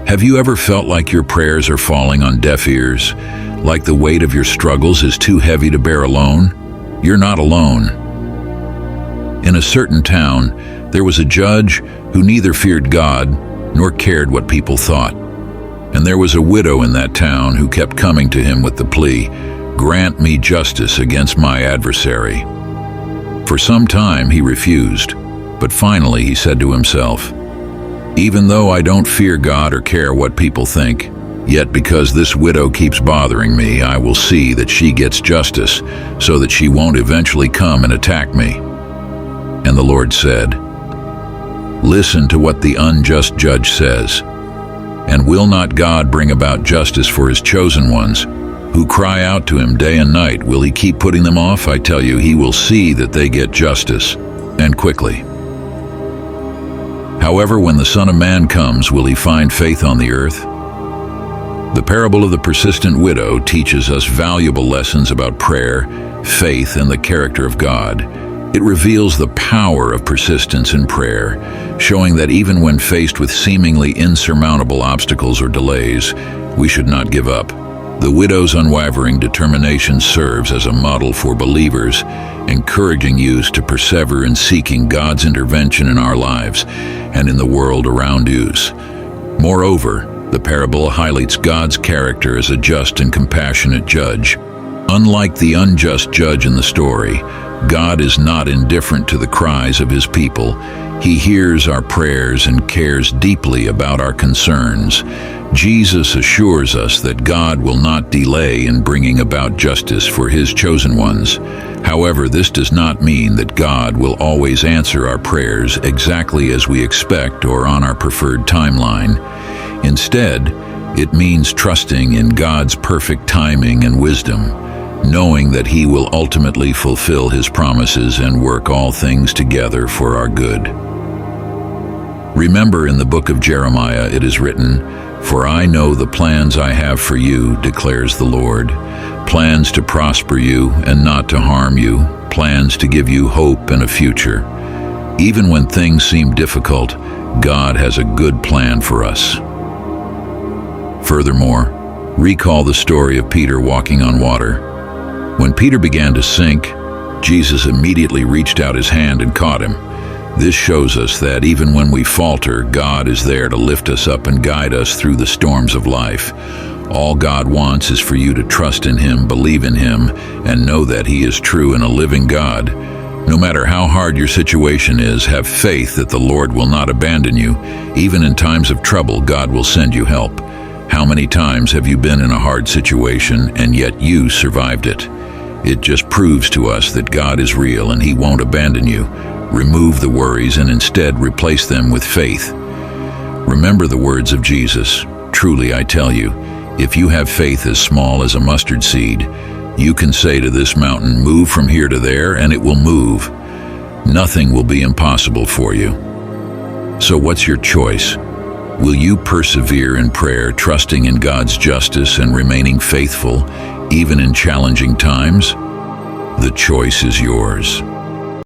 Have you ever felt like your prayers are falling on deaf ears? Like the weight of your struggles is too heavy to bear alone? You're not alone. In a certain town, there was a judge who neither feared God nor cared what people thought. And there was a widow in that town who kept coming to him with the plea, "Grant me justice against my adversary." For some time he refused, but finally he said to himself, "Even though I don't fear God or care what people think, yet because this widow keeps bothering me, I will see that she gets justice so that she won't eventually come and attack me." And the Lord said, "Listen to what the unjust judge says. And will not God bring about justice for his chosen ones, who cry out to him day and night? Will he keep putting them off? I tell you, he will see that they get justice, and quickly. However, when the Son of Man comes, will he find faith on the earth?" The parable of the persistent widow teaches us valuable lessons about prayer, faith, and the character of God. It reveals the power of persistence in prayer, showing that even when faced with seemingly insurmountable obstacles or delays, we should not give up. The widow's unwavering determination serves as a model for believers, encouraging youth to persevere in seeking God's intervention in our lives and in the world around us. Moreover, the parable highlights God's character as a just and compassionate judge. Unlike the unjust judge in the story, God is not indifferent to the cries of his people. He hears our prayers and cares deeply about our concerns. Jesus assures us that God will not delay in bringing about justice for his chosen ones. However, this does not mean that God will always answer our prayers exactly as we expect or on our preferred timeline. Instead, it means trusting in God's perfect timing and wisdom, knowing that he will ultimately fulfill his promises and work all things together for our good. Remember, in the book of Jeremiah it is written, "For I know the plans I have for you, declares the Lord, plans to prosper you and not to harm you, plans to give you hope and a future." Even when things seem difficult, God has a good plan for us. Furthermore, recall the story of Peter walking on water. When Peter began to sink, Jesus immediately reached out his hand and caught him. This shows us that even when we falter, God is there to lift us up and guide us through the storms of life. All God wants is for you to trust in him, believe in him, and know that he is true and a living God. No matter how hard your situation is, have faith that the Lord will not abandon you. Even in times of trouble, God will send you help. How many times have you been in a hard situation and yet you survived it? It just proves to us that God is real and he won't abandon you. Remove the worries and instead replace them with faith. Remember the words of Jesus. Truly, I tell you, if you have faith as small as a mustard seed, you can say to this mountain, "Move from here to there," and it will move. Nothing will be impossible for you. So what's your choice? Will you persevere in prayer, trusting in God's justice and remaining faithful, even in challenging times? The choice is yours.